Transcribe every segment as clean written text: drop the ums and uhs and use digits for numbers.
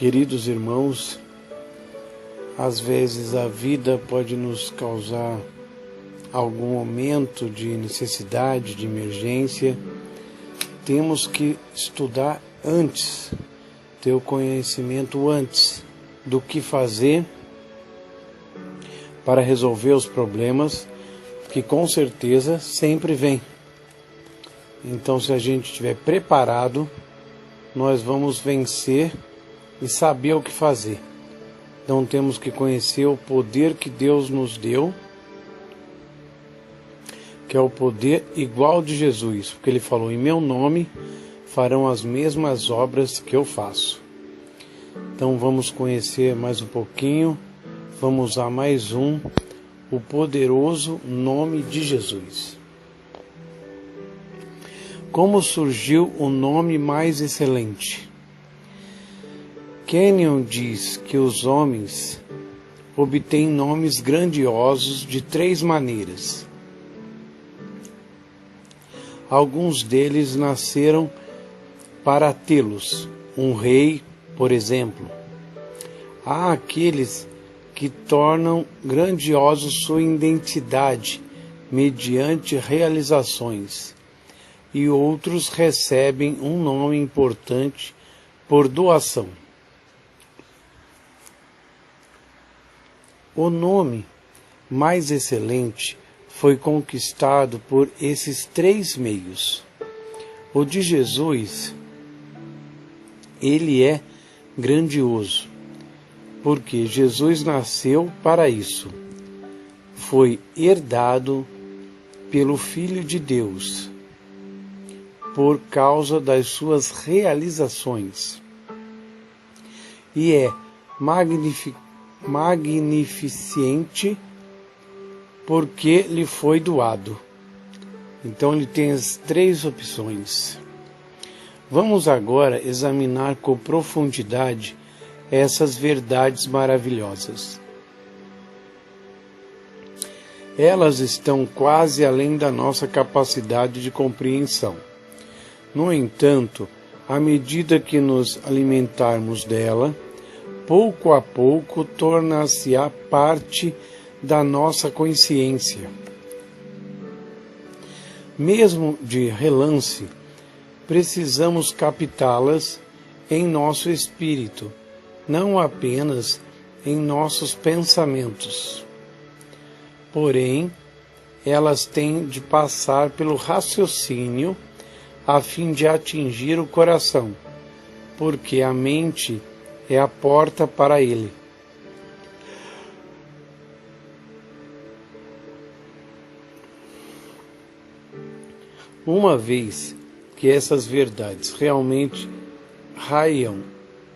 Queridos irmãos, às vezes a vida pode nos causar algum momento de necessidade, de emergência. Temos que estudar antes, ter o conhecimento antes do que fazer para resolver os problemas, que com certeza sempre vem. Então, se a gente estiver preparado, nós vamos vencer e saber o que fazer. Então temos que conhecer o poder que Deus nos deu, que é o poder igual de Jesus, porque Ele falou: em meu nome farão as mesmas obras que eu faço. Então vamos conhecer mais um pouquinho, vamos usar mais o poderoso nome de Jesus. Como surgiu o nome mais excelente? Kenyon diz que os homens obtêm nomes grandiosos de 3 maneiras. Alguns deles nasceram para tê-los, um rei, por exemplo. Há aqueles que tornam grandiosos sua identidade mediante realizações, e outros recebem um nome importante por doação. O nome mais excelente foi conquistado por esses 3 meios. O de Jesus, ele é grandioso, porque Jesus nasceu para isso. Foi herdado pelo Filho de Deus, por causa das suas realizações. E é magnificente porque lhe foi doado. Então ele tem as 3 opções. Vamos agora examinar com profundidade essas verdades maravilhosas. Elas estão quase além da nossa capacidade de compreensão. No entanto, à medida que nos alimentarmos dela, pouco a pouco tornar-se-á parte da nossa consciência. Mesmo de relance, precisamos captá-las em nosso espírito, não apenas em nossos pensamentos. Porém, elas têm de passar pelo raciocínio a fim de atingir o coração, porque a mente é a porta para ele. Uma vez que essas verdades realmente raiam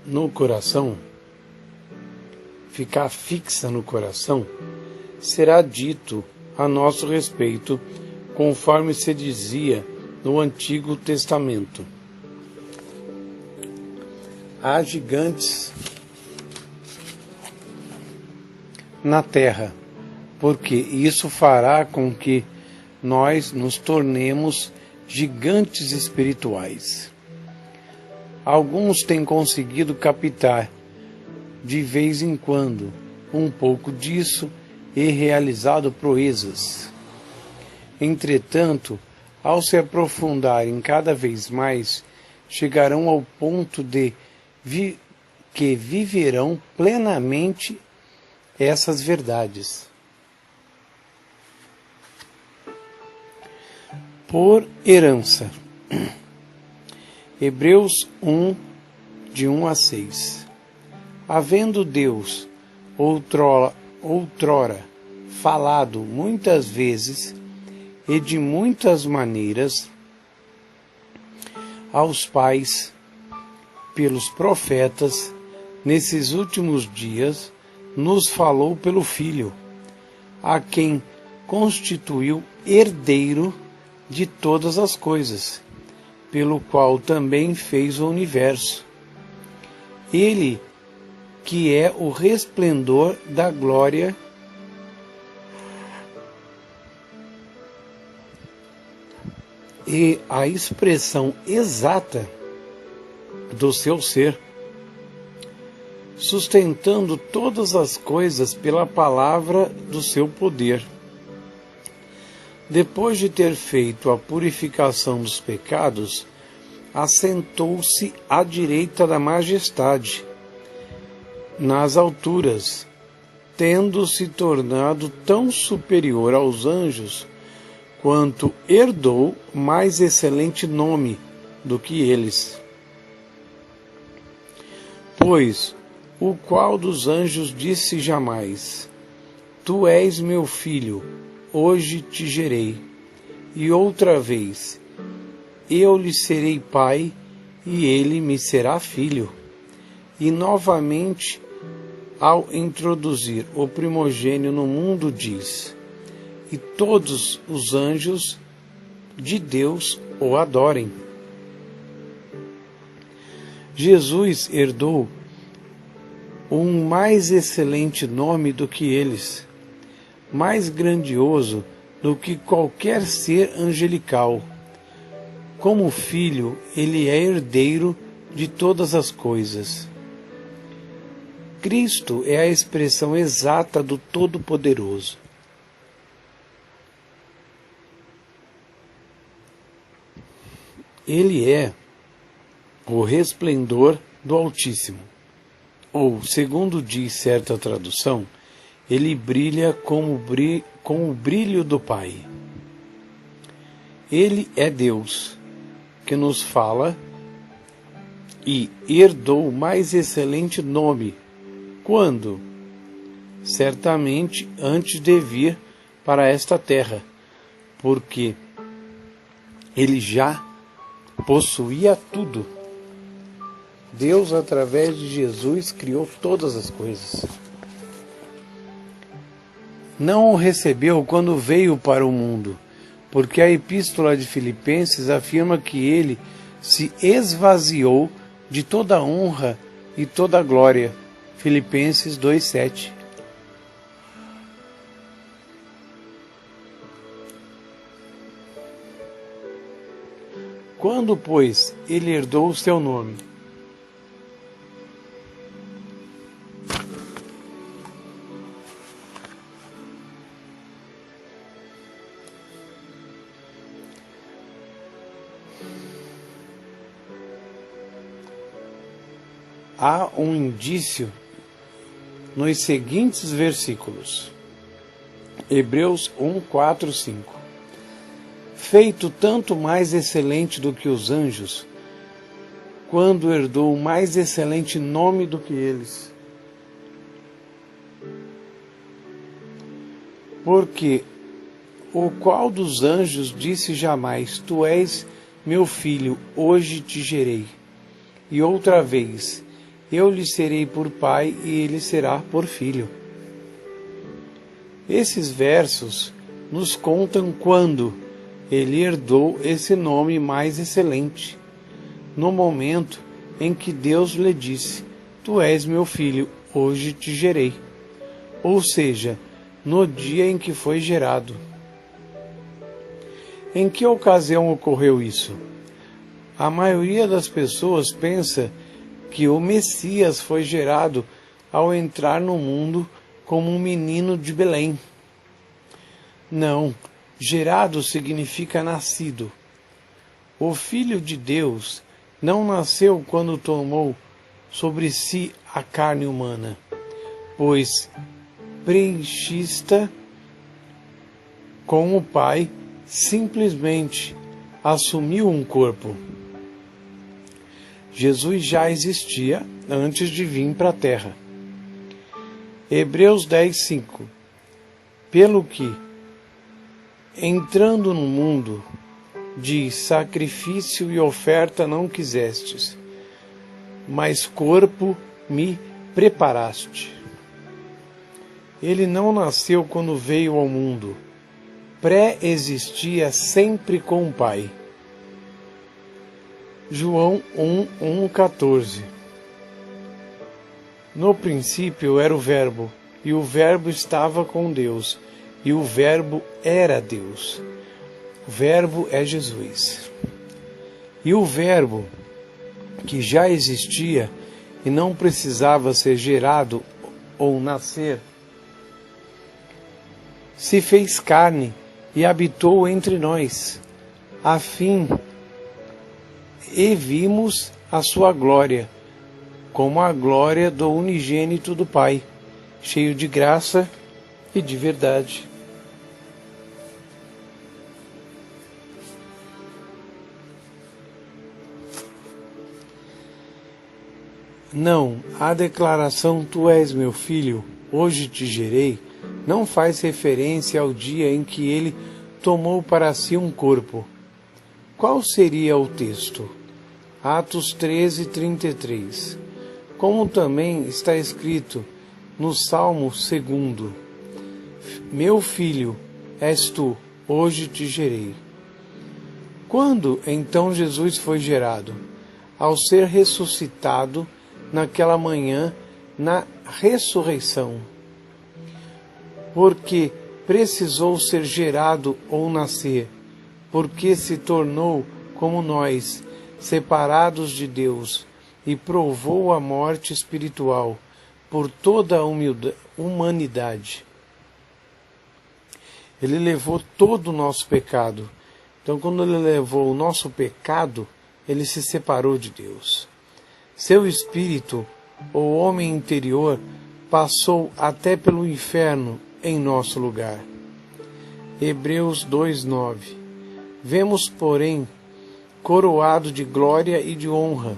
no coração, ficar fixa no coração, será dito a nosso respeito, conforme se dizia no Antigo Testamento: há gigantes na terra, porque isso fará com que nós nos tornemos gigantes espirituais. Alguns têm conseguido captar, de vez em quando, um pouco disso e realizado proezas. Entretanto, ao se aprofundarem cada vez mais, chegarão ao ponto de que viverão plenamente essas verdades. Por herança. Hebreus 1, de 1 a 6. Havendo Deus outrora falado muitas vezes e de muitas maneiras aos pais pelos profetas, nesses últimos dias nos falou pelo Filho, a quem constituiu herdeiro de todas as coisas, pelo qual também fez o universo. Ele, que é o resplendor da glória e a expressão exata do seu ser, sustentando todas as coisas pela palavra do seu poder. Depois de ter feito a purificação dos pecados, assentou-se à direita da majestade, nas alturas, tendo se tornado tão superior aos anjos, quanto herdou mais excelente nome do que eles. Pois, o qual dos anjos disse jamais: Tu és meu filho, hoje te gerei. E outra vez: Eu lhe serei pai, e ele me será filho. E novamente, ao introduzir o primogênio no mundo, diz: E todos os anjos de Deus o adorem. Jesus herdou um mais excelente nome do que eles, mais grandioso do que qualquer ser angelical. Como filho, ele é herdeiro de todas as coisas. Cristo é a expressão exata do Todo-Poderoso. Ele é o resplendor do Altíssimo. Ou, segundo diz certa tradução, ele brilha com o brilho do Pai. Ele é Deus, que nos fala e herdou o mais excelente nome. Quando? Certamente antes de vir para esta terra, porque ele já possuía tudo. Deus, através de Jesus, criou todas as coisas. Não o recebeu quando veio para o mundo, porque a Epístola de Filipenses afirma que ele se esvaziou de toda honra e toda glória. Filipenses 2:7. Quando, pois, ele herdou o seu nome? Há um indício nos seguintes versículos. Hebreus 1, 4, 5. Feito tanto mais excelente do que os anjos, quando herdou o mais excelente nome do que eles. Porque o qual dos anjos disse jamais: Tu és meu filho, hoje te gerei. E outra vez: Eu lhe serei por pai, e ele será por filho. Esses versos nos contam quando ele herdou esse nome mais excelente, no momento em que Deus lhe disse: Tu és meu filho, hoje te gerei. Ou seja, no dia em que foi gerado. Em que ocasião ocorreu isso? A maioria das pessoas pensa que o Messias foi gerado ao entrar no mundo como um menino de Belém. Não, gerado significa nascido. O Filho de Deus não nasceu quando tomou sobre si a carne humana, pois preenchista com o Pai, simplesmente assumiu um corpo. Jesus já existia antes de vir para a terra. Hebreus 10, 5. Pelo que, entrando no mundo, diz: sacrifício e oferta não quisestes, mas corpo me preparaste. Ele não nasceu quando veio ao mundo, pré-existia sempre com o Pai. João 1:14. No princípio era o Verbo, e o Verbo estava com Deus, e o Verbo era Deus. O Verbo é Jesus. E o Verbo, que já existia, e não precisava ser gerado ou nascer, se fez carne e habitou entre nós, a fim e vimos a sua glória, como a glória do unigênito do Pai, cheio de graça e de verdade. Não, a declaração "Tu és meu filho, hoje te gerei", não faz referência ao dia em que ele tomou para si um corpo. Qual seria o texto? Atos 13:33. Como também está escrito no Salmo 2: Meu filho, és tu, hoje te gerei. Quando então Jesus foi gerado? Ao ser ressuscitado naquela manhã, na ressurreição. Porque precisou ser gerado ou nascer, porque se tornou como nós, separados de Deus, e provou a morte espiritual por toda a humanidade. Ele levou todo o nosso pecado. Então, quando ele levou o nosso pecado, ele se separou de Deus. Seu espírito, o homem interior, passou até pelo inferno em nosso lugar. Hebreus 2:9. Vemos, porém, coroado de glória e de honra,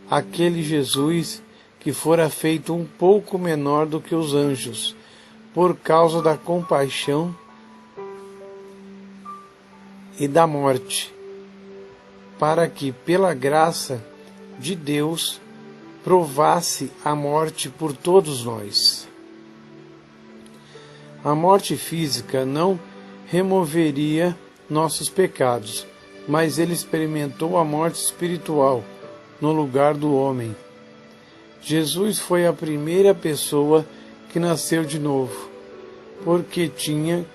aquele Jesus que fora feito um pouco menor do que os anjos, por causa da compaixão e da morte, para que, pela graça de Deus, provasse a morte por todos nós. A morte física não removeria nossos pecados, mas ele experimentou a morte espiritual no lugar do homem. Jesus foi a primeira pessoa que nasceu de novo, porque tinha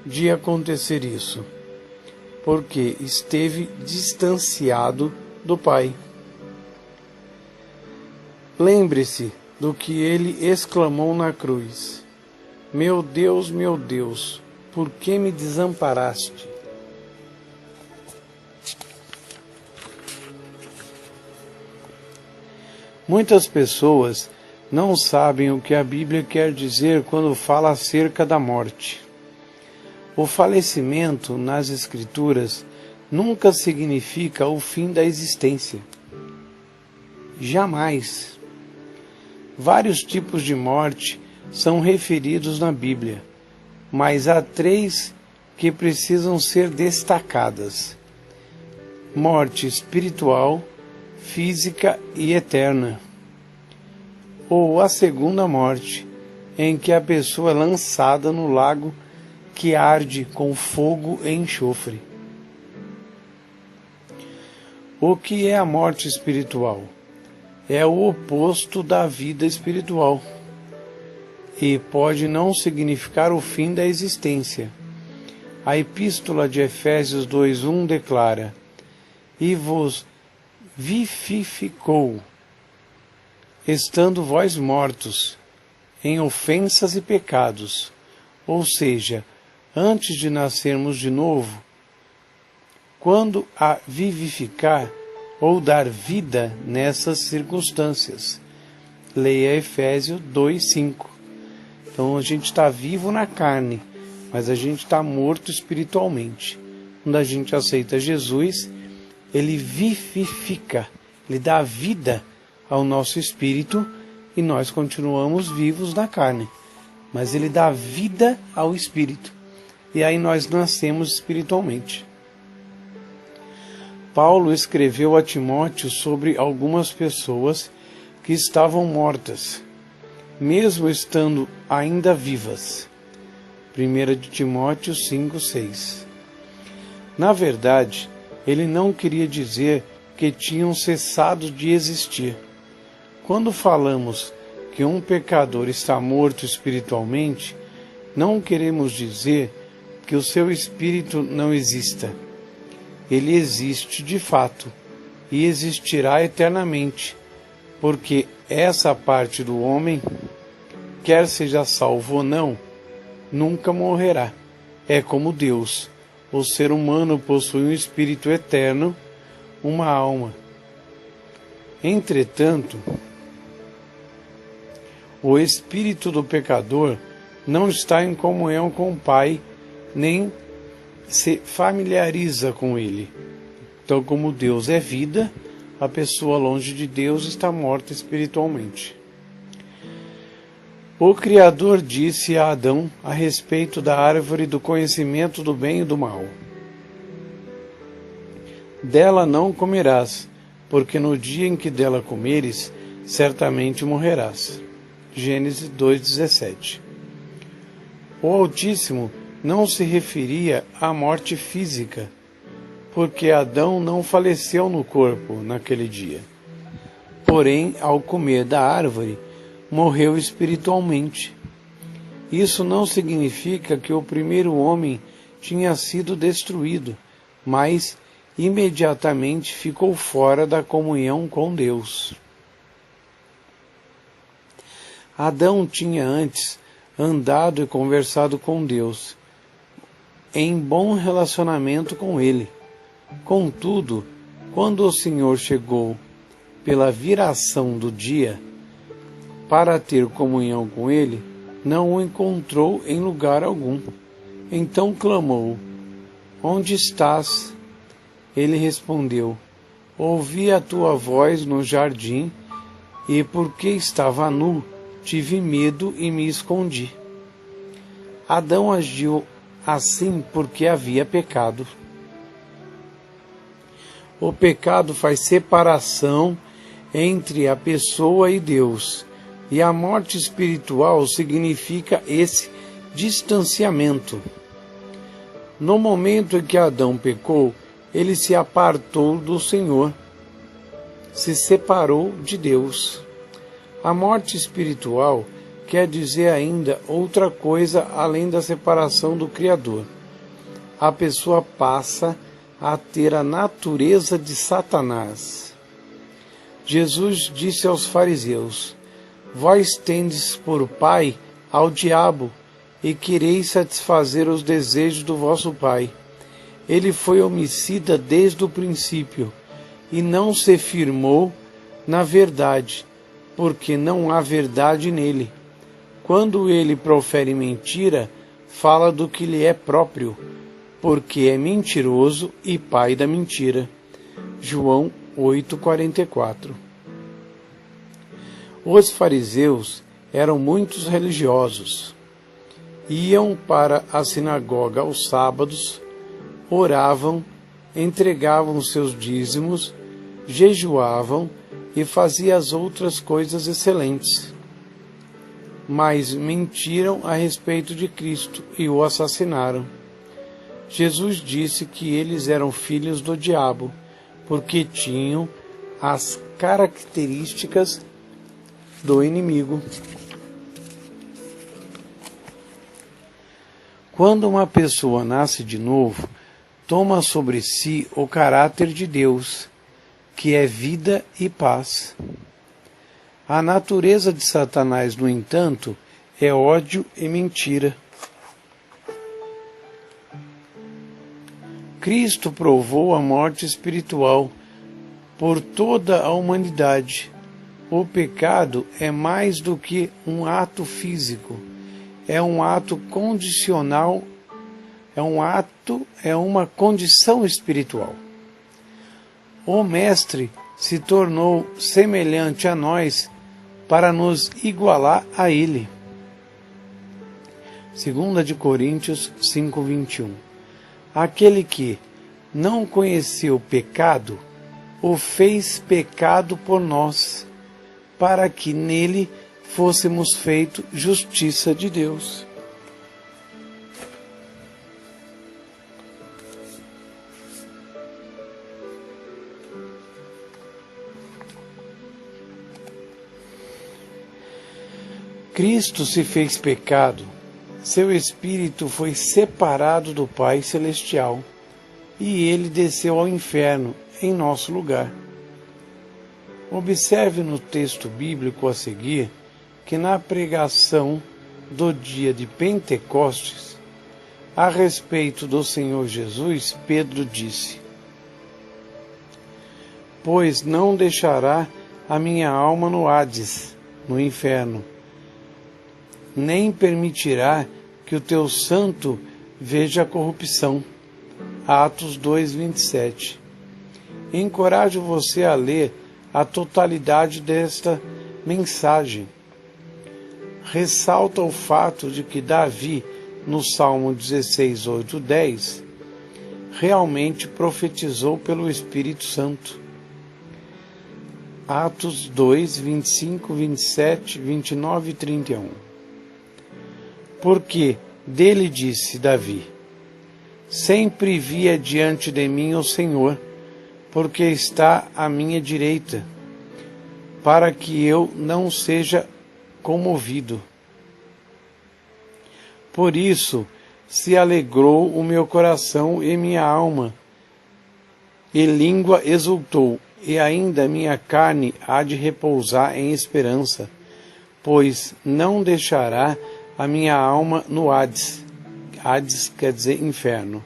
de acontecer isso, porque esteve distanciado do Pai. Lembre-se do que ele exclamou na cruz: meu Deus, por que me desamparaste? Muitas pessoas não sabem o que a Bíblia quer dizer quando fala acerca da morte. O falecimento nas Escrituras nunca significa o fim da existência. Jamais. Vários tipos de morte são referidos na Bíblia, mas há 3 que precisam ser destacadas: morte espiritual, física e eterna, ou a segunda morte, em que a pessoa é lançada no lago que arde com fogo e enxofre. O que é a morte espiritual? É o oposto da vida espiritual e pode não significar o fim da existência. A Epístola de Efésios 2:1 declara: e vos vivificou, estando vós mortos em ofensas e pecados, ou seja, antes de nascermos de novo. Quando a vivificar ou dar vida nessas circunstâncias. Leia Efésios 2:5. Então a gente está vivo na carne, mas a gente está morto espiritualmente. Quando a gente aceita Jesus, ele vivifica, ele dá vida ao nosso espírito e nós continuamos vivos na carne. Mas ele dá vida ao espírito. E aí nós nascemos espiritualmente. Paulo escreveu a Timóteo sobre algumas pessoas que estavam mortas, mesmo estando ainda vivas. 1 Timóteo 5:6. Na verdade, ele não queria dizer que tinham cessado de existir. Quando falamos que um pecador está morto espiritualmente, não queremos dizer que o seu espírito não exista. Ele existe de fato e existirá eternamente, porque essa parte do homem, quer seja salvo ou não, nunca morrerá. É como Deus. O ser humano possui um espírito eterno, uma alma. Entretanto, o espírito do pecador não está em comunhão com o Pai, nem se familiariza com ele. Então, como Deus é vida, a pessoa longe de Deus está morta espiritualmente. O Criador disse a Adão a respeito da árvore do conhecimento do bem e do mal: dela não comerás, porque no dia em que dela comeres, certamente morrerás. Gênesis 2,17. O Altíssimo não se referia à morte física, porque Adão não faleceu no corpo naquele dia. Porém, ao comer da árvore, morreu espiritualmente. Isso não significa que o primeiro homem tinha sido destruído, mas imediatamente ficou fora da comunhão com Deus. Adão tinha antes andado e conversado com Deus, em bom relacionamento com Ele. Contudo, quando o Senhor chegou pela viração do dia para ter comunhão com Ele, não o encontrou em lugar algum. Então clamou: onde estás? Ele respondeu: ouvi a tua voz no jardim, e porque estava nu, tive medo e me escondi. Adão agiu assim porque havia pecado. O pecado faz separação entre a pessoa e Deus, e a morte espiritual significa esse distanciamento. No momento em que Adão pecou, ele se apartou do Senhor, se separou de Deus. A morte espiritual quer dizer ainda outra coisa além da separação do Criador. A pessoa passa a ter a natureza de Satanás. Jesus disse aos fariseus: vós tendes por pai ao diabo, e quereis satisfazer os desejos do vosso pai. Ele foi homicida desde o princípio, e não se firmou na verdade, porque não há verdade nele. Quando ele profere mentira, fala do que lhe é próprio, porque é mentiroso e pai da mentira. João 8,44. Os fariseus eram muitos religiosos. Iam para a sinagoga aos sábados, oravam, entregavam seus dízimos, jejuavam e faziam as outras coisas excelentes. Mas mentiram a respeito de Cristo e o assassinaram. Jesus disse que eles eram filhos do diabo, porque tinham as características do inimigo. Quando uma pessoa nasce de novo, toma sobre si o caráter de Deus, que é vida e paz. A natureza de Satanás, no entanto, é ódio e mentira. Cristo provou a morte espiritual por toda a humanidade. O pecado é mais do que um ato físico, é um ato condicional, é uma condição espiritual. O Mestre se tornou semelhante a nós para nos igualar a Ele. 2 Coríntios 5:21. Aquele que não conheceu o pecado, o fez pecado por nós, para que nele fôssemos feitos justiça de Deus. Cristo se fez pecado, seu Espírito foi separado do Pai Celestial, e ele desceu ao inferno em nosso lugar. Observe no texto bíblico a seguir que na pregação do dia de Pentecostes, a respeito do Senhor Jesus, Pedro disse: pois não deixará a minha alma no Hades, no inferno, nem permitirá que o teu santo veja a corrupção. Atos 2:27. Encorajo você a ler a totalidade desta mensagem. Ressalta o fato de que Davi, no Salmo 16, 8, 10, realmente profetizou pelo Espírito Santo. Atos 2, 25, 27, 29 e 31. Porque dele disse Davi: sempre via diante de mim o Senhor, porque está à minha direita, para que eu não seja comovido. Por isso se alegrou o meu coração e minha alma, e língua exultou, e ainda minha carne há de repousar em esperança, pois não deixará a minha alma no Hades. Hades quer dizer inferno.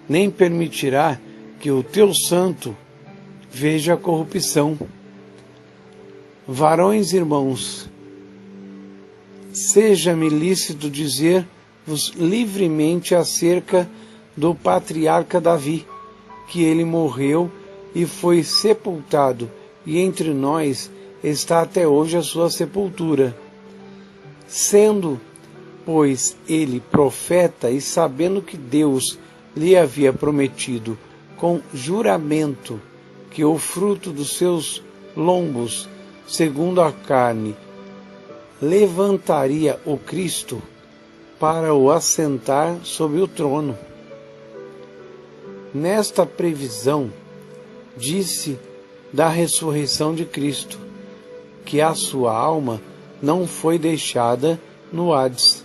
Nem permitirá que o teu santo veja a corrupção. Varões irmãos, seja-me lícito dizer-vos livremente acerca do patriarca Davi, que ele morreu e foi sepultado, e entre nós está até hoje a sua sepultura. Sendo, pois, ele profeta, e sabendo que Deus lhe havia prometido com juramento que o fruto dos seus lombos, segundo a carne, levantaria o Cristo para o assentar sobre o trono. Nesta previsão, disse da ressurreição de Cristo, que a sua alma não foi deixada no Hades,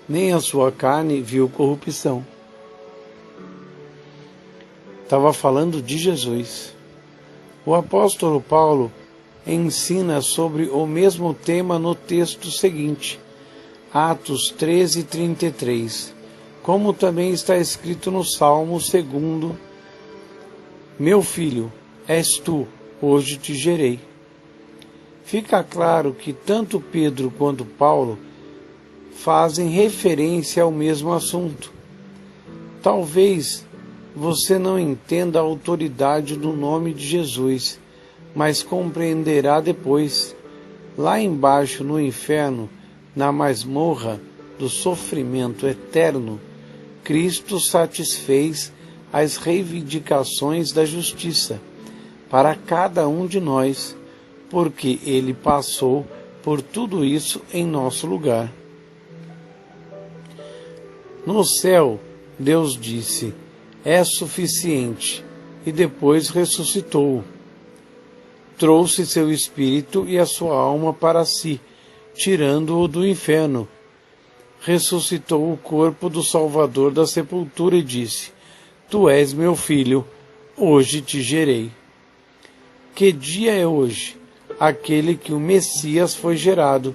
nem a sua carne viu corrupção. Estava falando de Jesus. O apóstolo Paulo ensina sobre o mesmo tema no texto seguinte, Atos 13:33, como também está escrito no Salmo 2: meu filho, és tu, hoje te gerei. Fica claro que tanto Pedro quanto Paulo fazem referência ao mesmo assunto. Talvez você não entenda a autoridade do nome de Jesus, mas compreenderá depois. Lá embaixo no inferno, na masmorra do sofrimento eterno, Cristo satisfez as reivindicações da justiça para cada um de nós, porque ele passou por tudo isso em nosso lugar. No céu, Deus disse: é suficiente, e depois ressuscitou. Trouxe seu espírito e a sua alma para si, tirando-o do inferno. Ressuscitou o corpo do Salvador da sepultura e disse: tu és meu filho, hoje te gerei. Que dia é hoje? Aquele que o Messias foi gerado,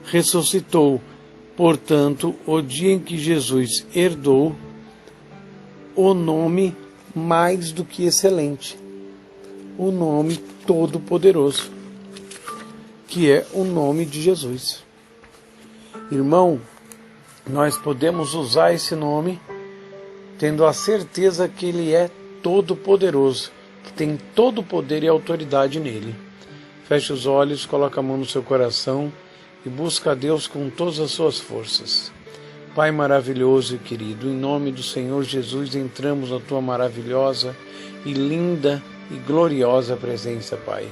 ressuscitou, portanto, o dia em que Jesus herdou o nome mais do que excelente, o nome todo-poderoso, que é o nome de Jesus. Irmão, nós podemos usar esse nome tendo a certeza que ele é todo-poderoso, que tem todo o poder e autoridade nele. Feche os olhos, coloca a mão no seu coração e busca a Deus com todas as suas forças. Pai maravilhoso e querido, em nome do Senhor Jesus, entramos na Tua maravilhosa e linda e gloriosa presença, Pai.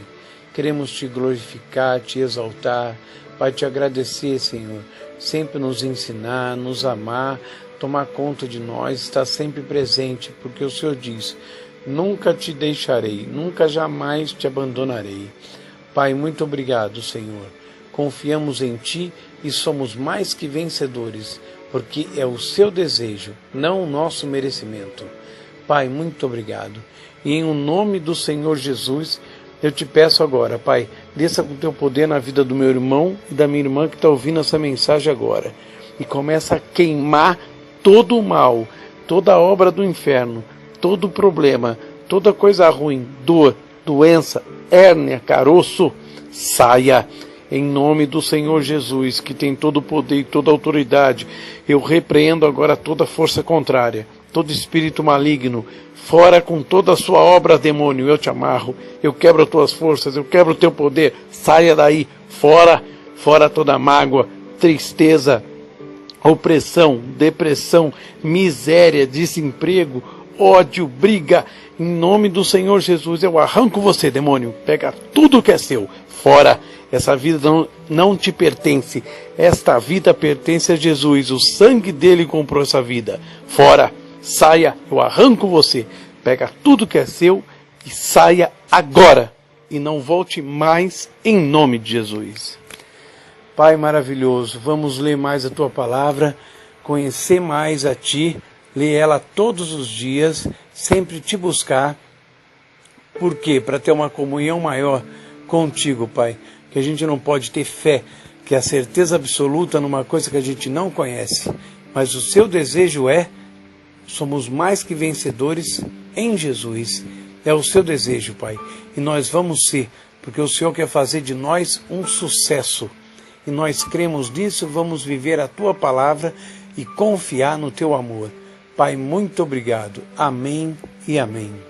Queremos Te glorificar, Te exaltar, Pai, Te agradecer, Senhor, sempre nos ensinar, nos amar, tomar conta de nós, estar sempre presente, porque o Senhor diz: nunca te deixarei, nunca jamais te abandonarei. Pai, muito obrigado, Senhor. Confiamos em Ti e somos mais que vencedores, porque é o Seu desejo, não o nosso merecimento. Pai, muito obrigado. E em o nome do Senhor Jesus, Eu te peço agora, Pai, desça com o teu poder na vida do meu irmão e da minha irmã que está ouvindo essa mensagem agora. E começa a queimar todo o mal, toda a obra do inferno, todo o problema, toda coisa ruim, dor, doença, hérnia, caroço, saia. Em nome do Senhor Jesus, que tem todo o poder e toda a autoridade, eu repreendo agora toda força contrária, todo espírito maligno, fora com toda a sua obra, demônio, eu te amarro, eu quebro as tuas forças, eu quebro o teu poder, saia daí, fora, fora toda mágoa, tristeza, opressão, depressão, miséria, desemprego, ódio, briga. Em nome do Senhor Jesus, eu arranco você, demônio, pega tudo que é seu, fora. Essa vida não te pertence, esta vida pertence a Jesus, o sangue dele comprou essa vida, fora, saia, eu arranco você, pega tudo que é seu e saia agora, e não volte mais em nome de Jesus. Pai maravilhoso, vamos ler mais a tua palavra, conhecer mais a ti, ler ela todos os dias, sempre te buscar. Por quê? Para ter uma comunhão maior contigo, Pai. Que a gente não pode ter fé, que é a certeza absoluta numa coisa que a gente não conhece. Mas o seu desejo somos mais que vencedores em Jesus. É o seu desejo, Pai. E nós vamos ser, porque o Senhor quer fazer de nós um sucesso. E nós cremos nisso, vamos viver a tua palavra e confiar no teu amor. Pai, muito obrigado. Amém e amém.